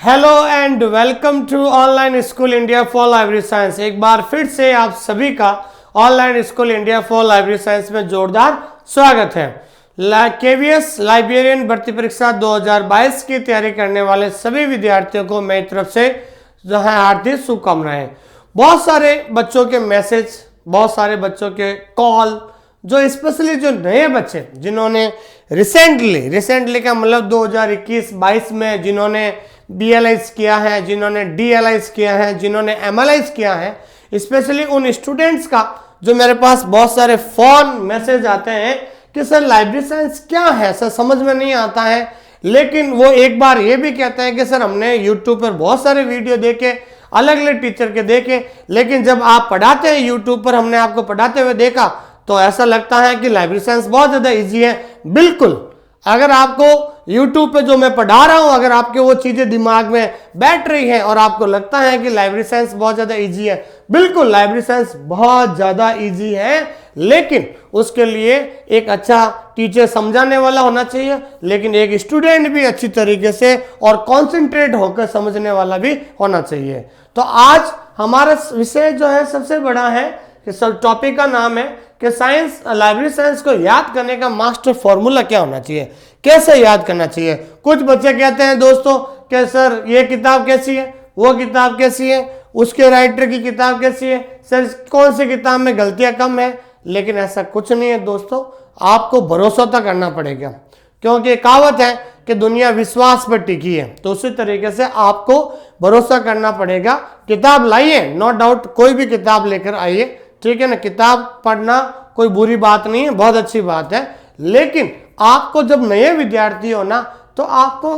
Hello and welcome to online school India for library science. एक बार फिर से आप सभी का online school India for library science में जोरदार स्वागत है। केवीएस लाइब्रेरियन भर्ती परीक्षा 2022 की तैयारी करने वाले सभी विद्यार्थियों को मेरी तरफ से जो है हार्दिक शुभकामनाएं। बहुत सारे बच्चों के मैसेज, बहुत सारे बच्चों के कॉल, जो स्पेशली जो नए बच्चे जिन्होंने रिसेंटली का मतलब 2021-22 में जिन्होंने BLIs किया है, जिन्होंने DLIs किया है, जिन्होंने MLIs किया है, स्पेशली उन स्टूडेंट्स का जो मेरे पास बहुत सारे फोन मैसेज आते हैं कि सर लाइब्रेरी साइंस क्या है, सर समझ में नहीं आता है। लेकिन वो एक बार ये भी कहते हैं कि सर हमने यूट्यूब पर बहुत सारे वीडियो देखे, अलग अलग टीचर के देखे, लेकिन जब आप पढ़ाते हैं यूट्यूब पर, हमने आपको पढ़ाते हुए देखा तो ऐसा लगता है कि लाइब्रेरी साइंस बहुत ज़्यादा ईजी है। बिल्कुल, अगर आपको YouTube पे जो मैं पढ़ा रहा हूं, अगर आपके वो चीज़ें दिमाग में बैठ रही हैं और आपको लगता है कि लाइब्रेरी साइंस बहुत ज़्यादा इजी है, बिल्कुल लाइब्रेरी साइंस बहुत ज़्यादा इजी है। लेकिन उसके लिए एक अच्छा टीचर समझाने वाला होना चाहिए, लेकिन एक स्टूडेंट भी अच्छी तरीके से और कॉन्सेंट्रेट होकर समझने वाला भी होना चाहिए। तो आज हमारा विषय जो है सबसे बड़ा है कि सब टॉपिक का नाम है कि साइंस, लाइब्रेरी साइंस को याद करने का मास्टर फॉर्मूला क्या होना चाहिए, कैसे याद करना चाहिए। कुछ बच्चे कहते हैं दोस्तों कि सर ये किताब कैसी है, वो किताब कैसी है, उसके राइटर की किताब कैसी है, सर कौन सी किताब में गलतियां कम है। लेकिन ऐसा कुछ नहीं है दोस्तों, आपको भरोसा तो करना पड़ेगा, क्योंकि कहावत है कि दुनिया विश्वास पर टिकी है। तो उसी तरीके से आपको भरोसा करना पड़ेगा। किताब लाइए, नो डाउट, कोई भी किताब लेकर आइए, ठीक है ना। किताब पढ़ना कोई बुरी बात नहीं है, बहुत अच्छी बात है। लेकिन आपको जब नए विद्यार्थी हो ना, तो आपको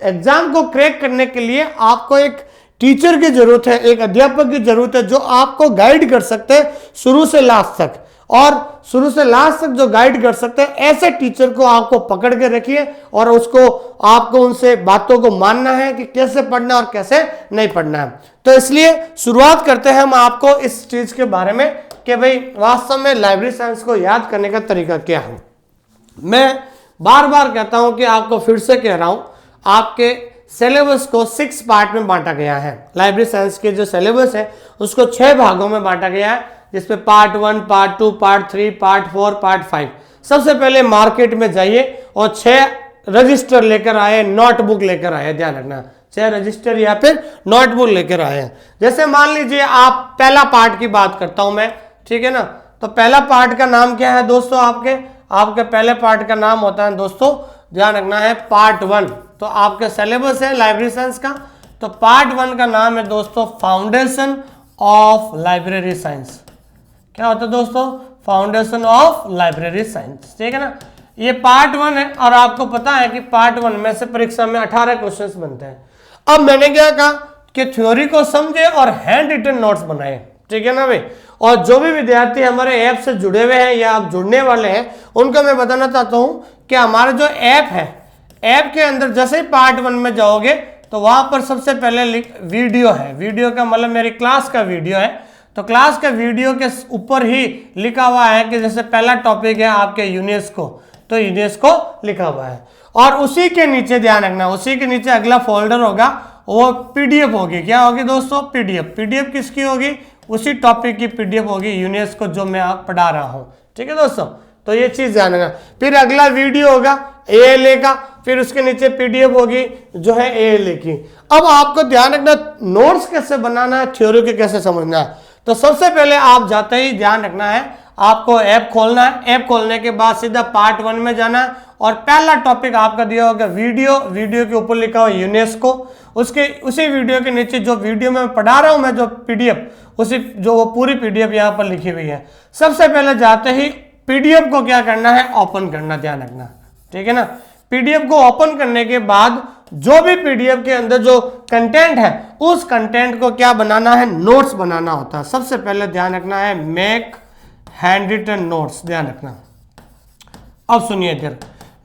एग्जाम को क्रैक करने के लिए आपको एक टीचर की जरूरत है, एक अध्यापक की जरूरत है जो आपको गाइड कर सकते हैं शुरू से लास्ट तक। और शुरू से लास्ट तक जो गाइड कर सकते हैं, ऐसे टीचर को आपको पकड़ के रखिए और उसको आपको उनसे बातों को मानना है कि कैसे पढ़ना और कैसे नहीं पढ़ना है। तो इसलिए शुरुआत करते हैं हम आपको इस चीज के बारे में कि भाई वास्तव में लाइब्रेरी साइंस को याद करने का तरीका क्या है। मैं बार बार कहता हूं कि आपको फिर से कह रहा हूं, आपके सिलेबस को 6 पार्ट में बांटा गया है। लाइब्रेरी साइंस के जो सिलेबस है उसको 6 भागों में बांटा गया है, जिसमें part 1, part 2, part 3, part 4, part 5। सबसे पहले मार्केट में जाइए और 6 रजिस्टर लेकर आए, नोटबुक लेकर आए, ध्यान रखना 6 रजिस्टर या फिर नोटबुक लेकर आए हैं। जैसे मान लीजिए आप पहला पार्ट की बात करता हूं मैं, ठीक है ना। तो पहला पार्ट का नाम क्या है दोस्तों, आपके पहले पार्ट का नाम होता है दोस्तों, ध्यान रखना है, पार्ट 1। तो आपके सिलेबस है लाइब्रेरी साइंस का, तो पार्ट 1 का नाम है दोस्तों फाउंडेशन ऑफ लाइब्रेरी साइंस। क्या होता है दोस्तों, फाउंडेशन ऑफ लाइब्रेरी साइंस, ठीक है ना। ये पार्ट 1 है और आपको पता है कि पार्ट 1 में से परीक्षा में 18 क्वेश्चंस बनते हैं। अब मैंने क्या कहा कि थ्योरी को समझे और हैंड रिटन नोट्स बनाए, ठीक है ना भाई। और जो भी विद्यार्थी हमारे ऐप से जुड़े हुए हैं या आप जुड़ने वाले हैं, उनको मैं बताना चाहता हूं कि हमारा जो ऐप है, ऐप के अंदर जैसे ही पार्ट 1 में जाओगे तो वहां पर सबसे पहले वीडियो है। वीडियो का मतलब मेरी क्लास का वीडियो है। तो क्लास के वीडियो के ऊपर ही लिखा हुआ है कि जैसे पहला टॉपिक है आपके यूनेस्को, तो यूनेस्को लिखा हुआ है। और उसी के नीचे ध्यान रखना, उसी के नीचे अगला फोल्डर होगा, वो पीडीएफ होगी। क्या होगी दोस्तों, पीडीएफ। पीडीएफ किसकी होगी, उसी टॉपिक की पीडीएफ होगी, यूनेस्को जो मैं आप पढ़ा रहा हूं, ठीक है दोस्तों। तो ये चीज ध्यान रखना। फिर अगला वीडियो होगा ALA का, फिर उसके नीचे पीडीएफ होगी जो है ALA की। अब आपको ध्यान रखना नोट्स कैसे बनाना है, थ्योरी के कैसे समझना है। तो सबसे पहले आप जाते ही ध्यान रखना है, आपको ऐप खोलना है। ऐप खोलने के बाद सीधा पार्ट 1 में जाना है और पहला टॉपिक आपका दिया होगा वीडियो। वीडियो के ऊपर लिखा हुआ यूनेस्को, उसी वीडियो के नीचे जो वीडियो में पढ़ा रहा हूं मैं, जो पीडीएफ, उसी जो वो पूरी पीडीएफ यहाँ पर लिखी हुई है। सबसे पहले जाते ही पीडीएफ को क्या करना है, ओपन करना, ध्यान रखना, ठीक है ना। पीडीएफ को ओपन करने के बाद जो भी पीडीएफ के अंदर जो कंटेंट है, उस कंटेंट को क्या बनाना है, नोट्स बनाना होता है। सबसे पहले ध्यान रखना है मेक हैंड रिटन नोट्स, ध्यान रखना। अब सुनिए इधर,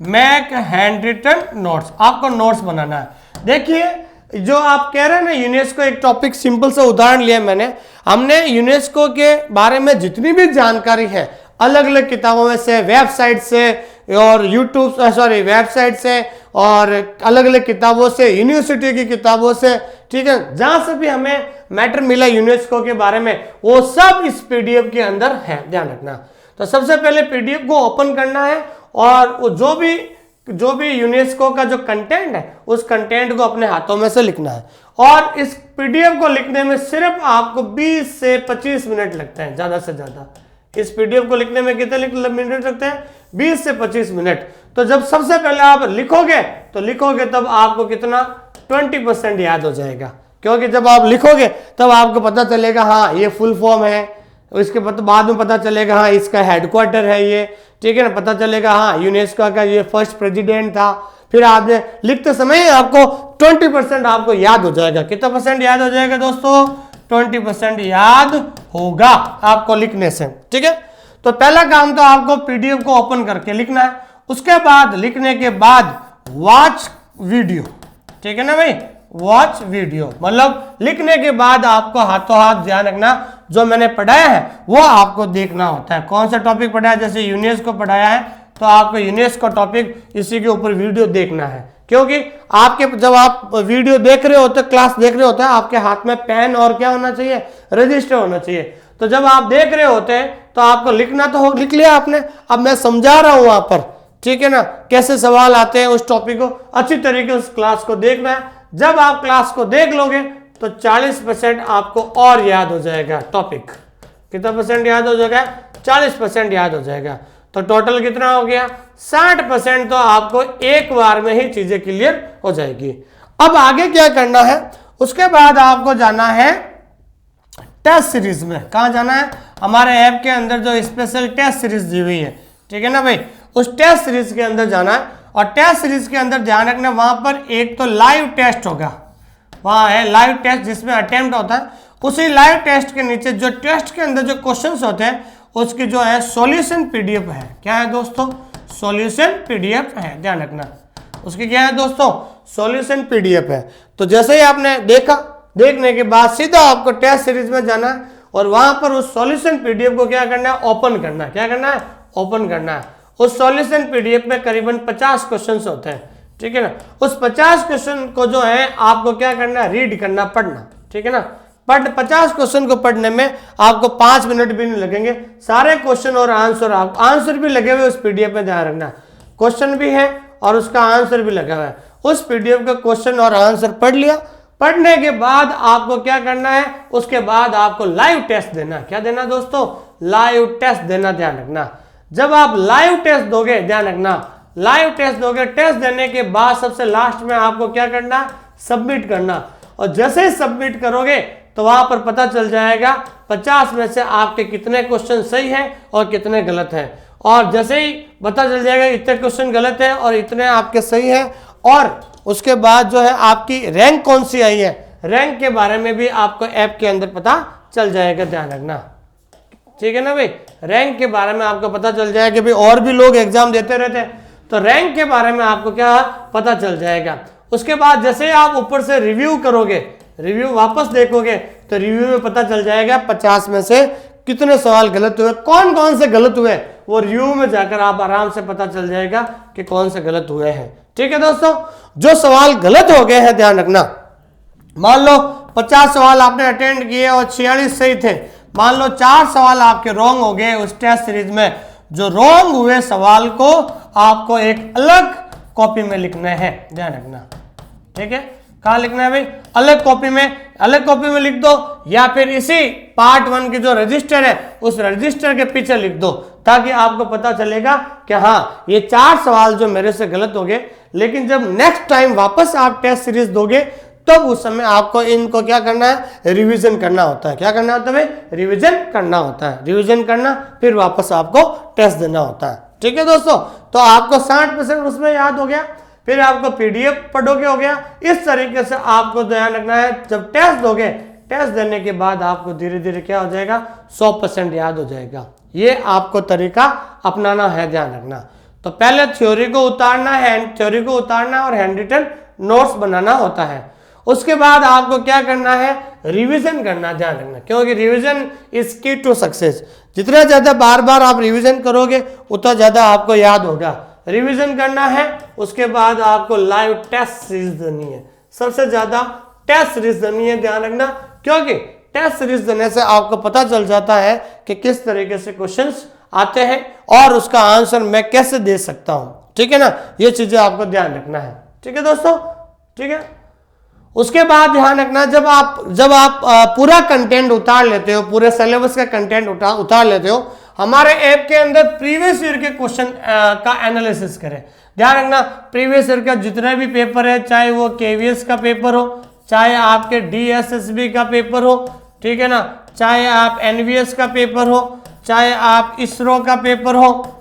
मेक हैंड रिटन नोट्स, आपको नोट्स बनाना है। देखिए जो आप कह रहे हैं ना यूनेस्को, एक टॉपिक सिंपल सा उदाहरण लिया मैंने। हमने यूनेस्को के बारे में जितनी भी जानकारी है अलग अलग किताबों में से, वेबसाइट से और यूट्यूब वेबसाइट से और अलग अलग किताबों से, यूनिवर्सिटी की किताबों से, ठीक है, जहां से भी हमें मैटर मिला यूनेस्को के बारे में, वो सब इस पीडीएफ के अंदर है, ध्यान रखना। तो सबसे पहले पीडीएफ को ओपन करना है और वो जो भी यूनेस्को का जो कंटेंट है उस कंटेंट को अपने हाथों में से लिखना है। और इस पीडीएफ को लिखने में सिर्फ आपको 20 से 25 मिनट लगते हैं, ज्यादा से ज्यादा। इस पीडीएफ को लिखने में कितने मिनट लगते हैं? 20 से 25 मिनट। तो जब सबसे पहले आप लिखोगे तब आपको कितना 20% याद हो जाएगा, क्योंकि जब आप लिखोगे तब आपको पता चलेगा हाँ ये फुल फॉर्म है, इसके बाद में पता चलेगा हाँ इसका हेडक्वार्टर है ये, ठीक है ना, पता चलेगा हाँ यूनेस्को का ये फर्स्ट प्रेसिडेंट था। फिर आपने लिखते समय आपको 20% आपको याद हो जाएगा। कितना परसेंट याद हो जाएगा दोस्तों? 20% याद होगा आपको लिखने से, ठीक है। तो पहला काम तो आपको पीडीएफ को ओपन करके लिखना है। उसके बाद लिखने के बाद वॉच वीडियो, ठीक है ना भाई, वॉच वीडियो मतलब लिखने के बाद आपको हाथों हाथ ध्यान रखना जो मैंने पढ़ाया है वो आपको देखना होता है। कौन सा टॉपिक पढ़ाया? जैसे यूनेस्को पढ़ाया है तो आपको यूनेस्को टॉपिक इसी के ऊपर वीडियो देखना है, क्योंकि आपके जब आप वीडियो देख रहे होते, क्लास देख रहे होते हैं, आपके हाथ में पेन और क्या होना चाहिए? रजिस्टर होना चाहिए। तो जब आप देख रहे होते हैं तो आपको लिखना तो हो, लिख लिया आपने। अब मैं समझा रहा हूं वहां पर, ठीक है ना, कैसे सवाल आते हैं, उस टॉपिक को अच्छी तरीके से उस क्लास को देखना है। जब आप क्लास को देख लोगे तो 40% आपको और याद हो जाएगा टॉपिक। कितना परसेंट याद हो जाएगा? 40% याद हो जाएगा। तो टोटल कितना हो गया? 60% तो आपको एक बार में ही चीजें क्लियर हो जाएगी। अब आगे क्या करना है? उसके बाद आपको जाना है टेस्ट सीरीज में। कहां जाना है? हमारे ऐप के अंदर जो स्पेशल टेस्ट सीरीज दी हुई है, ठीक है ना भाई, उस टेस्ट सीरीज के अंदर जाना है। और टेस्ट सीरीज के अंदर ध्यान रखना, वहां पर एक तो लाइव टेस्ट होगा, वहां है लाइव टेस्ट जिसमें अटेम्प्ट होता है। उसी लाइव टेस्ट के नीचे जो टेस्ट के अंदर जो क्वेश्चंस होते हैं उसकी जो है सॉल्यूशन पीडीएफ है। क्या है दोस्तों? सॉल्यूशन पीडीएफ है, ध्यान रखना। उसकी क्या है दोस्तों? सॉल्यूशन पीडीएफ है। तो जैसे ही आपने देखा, देखने के बाद सीधा आपको टेस्ट सीरीज में जाना है और वहां पर उस सॉल्यूशन पीडीएफ को क्या करना है? ओपन करना है। क्या करना है? ओपन करना है। उस सॉल्यूशन पीडीएफ में करीबन 50 क्वेश्चन होते हैं, ठीक है ना। उस 50 क्वेश्चन को जो है आपको क्या करना है? रीड करना, पढ़ना, ठीक है ना। 50 क्वेश्चन को पढ़ने में आपको 5 मिनट भी नहीं लगेंगे। सारे क्वेश्चन और आंसर भी लगे हुए उस पीडीएफ में, ध्यान रखना। क्वेश्चन भी है और उसका आंसर भी लगा हुआ है। उस पीडीएफ का क्वेश्चन और आंसर पढ़ लिया। पढ़ने के बाद आपको क्या करना है? उसके बाद आपको लाइव टेस्ट देना। क्या देना दोस्तों? लाइव टेस्ट देना, ध्यान रखना। जब आप लाइव टेस्ट दोगे, ध्यान रखना, लाइव टेस्ट दोगे, टेस्ट देने के बाद सबसे लास्ट में आपको क्या करना? सबमिट करना। और जैसे ही सबमिट करोगे तो वहां पर पता चल जाएगा 50 में से आपके कितने क्वेश्चन सही हैं और कितने गलत हैं। और जैसे ही पता चल जाएगा इतने क्वेश्चन गलत हैं और इतने आपके सही हैं, और उसके बाद जो है आपकी रैंक कौन सी आई है, रैंक के बारे में भी आपको ऐप के अंदर पता चल जाएगा, ध्यान रखना, ठीक है ना भाई। रैंक के बारे में आपको पता चल जाएगा कि भाई और भी लोग एग्जाम देते रहते हैं, तो रैंक के बारे में आपको क्या पता चल जाएगा। उसके बाद जैसे आप ऊपर से रिव्यू करोगे, रिव्यू वापस देखोगे तो रिव्यू में पता चल जाएगा 50 में से कितने सवाल गलत हुए, कौन कौन से गलत हुए, वो रिव्यू में जाकर आप आराम से पता चल जाएगा कि कौन से गलत हुए हैं, ठीक है दोस्तों। जो सवाल गलत हो गए हैं, ध्यान रखना, मान लो 50 सवाल आपने अटेंड किए और 46 सही थे, मान लो 4 सवाल आपके रॉन्ग हो गए उस टेस्ट सीरीज में, जो रॉन्ग हुए सवाल को आपको एक अलग कॉपी में लिखना है, ध्यान रखना, ठीक है। कहाँ लिखना है भाई? अलग कॉपी में लिख दो, या फिर इसी पार्ट 1 की जो रजिस्टर है उस रजिस्टर के पीछे लिख दो, ताकि आपको पता चलेगा कि हाँ ये 4 सवाल जो मेरे से गलत हो गए। लेकिन जब नेक्स्ट टाइम वापस आप टेस्ट सीरीज दोगे तब उस समय आपको इनको क्या करना है? रिवीजन करना होता है। क्या करना होता है भाई? रिवीजन करना होता है। रिवीजन करना, फिर वापस आपको टेस्ट देना होता है, ठीक है दोस्तों। तो आपको 60% उसमें याद हो गया, फिर आपको पीडीएफ पढ़ोगे हो गया। इस तरीके से आपको ध्यान रखना है, जब टेस्ट दोगे, टेस्ट देने के बाद आपको धीरे धीरे क्या हो जाएगा? 100% याद हो जाएगा। ये आपको तरीका अपनाना है, ध्यान रखना। तो पहले थ्योरी को उतारना और हैंड रिटन नोट्स बनाना होता है। उसके बाद आपको क्या करना है? रिवीजन करना, ध्यान रखना, क्योंकि रिवीजन इज की टू सक्सेस। जितना ज्यादा बार बार आप रिवीजन करोगे उतना ज्यादा आपको याद होगा। रिवीजन करना है, उसके बाद आपको लाइव टेस्ट सीरीज देनी है। सबसे ज्यादा टेस्ट सीरीज देनी है, ध्यान रखना, क्योंकि टेस्ट सीरीज देने से आपको पता चल जाता है कि किस तरीके से क्वेश्चंस आते हैं और उसका आंसर मैं कैसे दे सकता हूं। ठीक है ना, ये चीजें आपको ध्यान रखना है। ठीक है दोस्तों, ठीक है। उसके बाद ध्यान रखना, जब आप पूरा कंटेंट उतार लेते हो, पूरे सिलेबस का कंटेंट उतार लेते हो, हमारे ऐप के अंदर प्रीवियस ईयर के क्वेश्चन का एनालिसिस करें। ध्यान रखना, प्रीवियस ईयर का जितने भी पेपर है, चाहे वो केवीएस का पेपर हो, चाहे आपके डीएसएसबी का पेपर हो, ठीक है ना, चाहे आप एनवीएस का पेपर हो, चाहे आप इसरो का पेपर हो,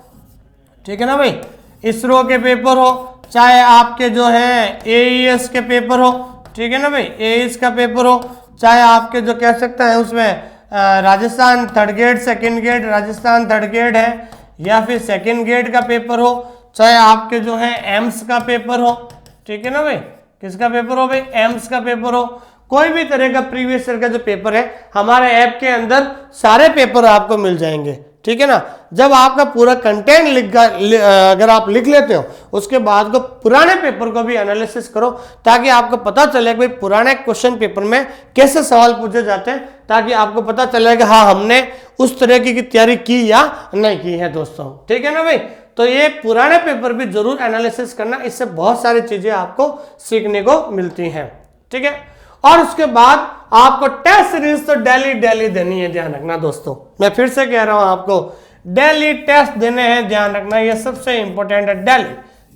ठीक है ना भाई, इसरो के पेपर हो, चाहे आपके जो है एईएस के पेपर हो, ठीक है ना भाई, एईएस का पेपर हो, चाहे आपके जो कह सकते हैं उसमें Rajasthan third grade second grade Rajasthan third grade है, या फिर सेकंड ग्रेड का पेपर हो, चाहे आपके जो है एम्स का पेपर हो, ठीक है ना भाई, किसका पेपर हो भाई, एम्स का पेपर हो, कोई भी तरह का प्रीवियस ईयर का जो पेपर है हमारे ऐप के अंदर सारे पेपर आपको मिल जाएंगे। ठीक है ना, जब आपका पूरा कंटेंट अगर आप लिख लेते हो, उसके बाद को पुराने पेपर को भी एनालिसिस करो, ताकि आपको पता चले कि भाई पुराने क्वेश्चन पेपर में कैसे सवाल पूछे जाते हैं, ताकि आपको पता चले कि हाँ हमने उस तरह की तैयारी की या नहीं की है दोस्तों। ठीक है ना भाई, तो ये पुराने पेपर भी जरूर एनालिसिस करना, इससे बहुत सारी चीजें आपको सीखने को मिलती हैं। ठीक है, और उसके बाद आपको टेस्ट सीरीज तो डेली देनी है, ध्यान रखना दोस्तों, मैं फिर से कह रहा हूं आपको डेली टेस्ट देने हैं, ध्यान रखना, ये सबसे इंपॉर्टेंट है डेली।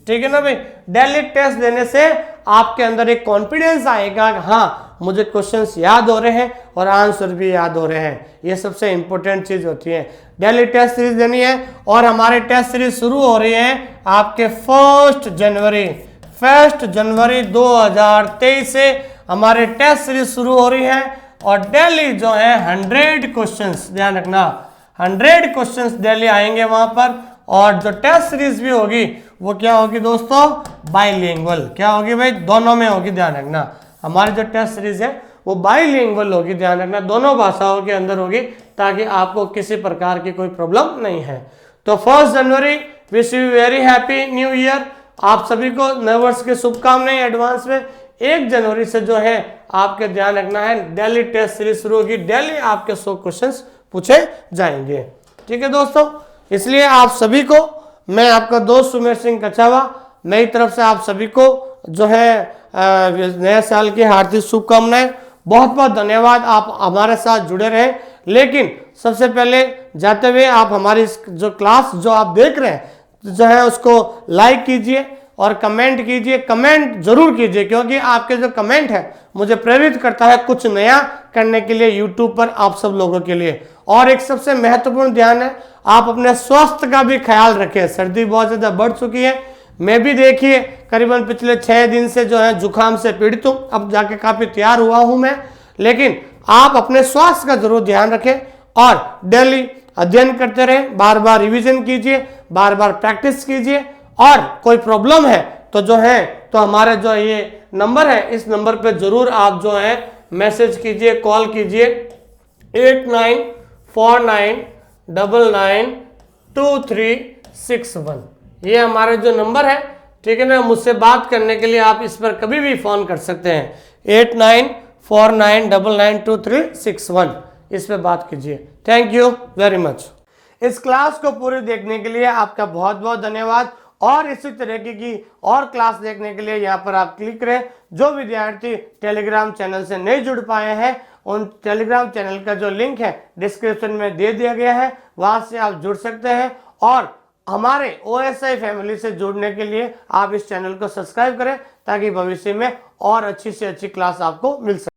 ठीक है ना भाई, डेली टेस्ट देने से आपके अंदर एक कॉन्फिडेंस आएगा कि हाँ मुझे क्वेश्चंस याद हो रहे हैं और आंसर भी याद हो रहे हैं, ये सबसे इंपॉर्टेंट चीज होती है। डेली टेस्ट सीरीज देनी है, और हमारे टेस्ट सीरीज शुरू हो रही है आपके 1 जनवरी 2023 से हमारे टेस्ट सीरीज शुरू हो रही है, और डेली जो है 100 क्वेश्चंस, ध्यान रखना 100 क्वेश्चंस डेली आएंगे वहां पर। और जो टेस्ट सीरीज भी होगी वो क्या होगी दोस्तों, बाइलिंगुअल, क्या होगी भाई, दोनों में होगी, ध्यान रखना, हमारी जो टेस्ट सीरीज है वो बाइलिंगुअल होगी, ध्यान रखना, दोनों भाषाओं के अंदर होगी, ताकि आपको किसी प्रकार की कोई प्रॉब्लम नहीं है। तो 1 जनवरी, wish you very happy new year, आप सभी को नए वर्ष की शुभकामनाएं एडवांस में। 1 जनवरी से जो है आपके ध्यान रखना है डेली टेस्ट सीरीज शुरू होगी, डेली आपके 100 क्वेश्चंस पूछे जाएंगे। ठीक है दोस्तों, इसलिए आप सभी को, मैं आपका दोस्त सुमेर सिंह कछावा, मेरी तरफ से आप सभी को जो है नए साल की हार्दिक शुभकामनाएं, बहुत बहुत धन्यवाद, आप हमारे साथ जुड़े रहे। लेकिन सबसे पहले जाते हुए आप हमारी जो क्लास जो आप देख रहे हैं जो है उसको लाइक कीजिए और कमेंट कीजिए, कमेंट जरूर कीजिए, क्योंकि आपके जो कमेंट है मुझे प्रेरित करता है कुछ नया करने के लिए यूट्यूब पर आप सब लोगों के लिए। और एक सबसे महत्वपूर्ण ध्यान है, आप अपने स्वास्थ्य का भी ख्याल रखें, सर्दी बहुत ज्यादा बढ़ चुकी है, मैं भी देखिए करीबन पिछले 6 दिन से जो है जुकाम से पीड़ित हूँ, अब जाके काफी तैयार हुआ हूं मैं। लेकिन आप अपने स्वास्थ्य का जरूर ध्यान रखें और डेली अध्ययन करते रहें, बार बार रिवीजन कीजिए, बार बार प्रैक्टिस कीजिए, और कोई प्रॉब्लम है तो जो है तो हमारे जो ये नंबर है, इस नंबर पे जरूर आप जो है मैसेज कीजिए, कॉल कीजिए 8949992361, ये हमारे जो नंबर है। ठीक है ना, मुझसे बात करने के लिए आप इस पर कभी भी फोन कर सकते हैं, 8949992361, इस पे बात कीजिए। Thank you very much. इस क्लास को पूरी देखने के लिए आपका बहुत बहुत धन्यवाद, और इसी तरीके की और क्लास देखने के लिए यहाँ पर आप क्लिक करें। जो विद्यार्थी टेलीग्राम चैनल से नहीं जुड़ पाए हैं, उन टेलीग्राम चैनल का जो लिंक है डिस्क्रिप्शन में दे दिया गया है, वहां से आप जुड़ सकते हैं। और हमारे OSI फैमिली से जुड़ने के लिए आप इस चैनल को सब्सक्राइब करें, ताकि भविष्य में और अच्छी से अच्छी क्लास आपको मिल सके।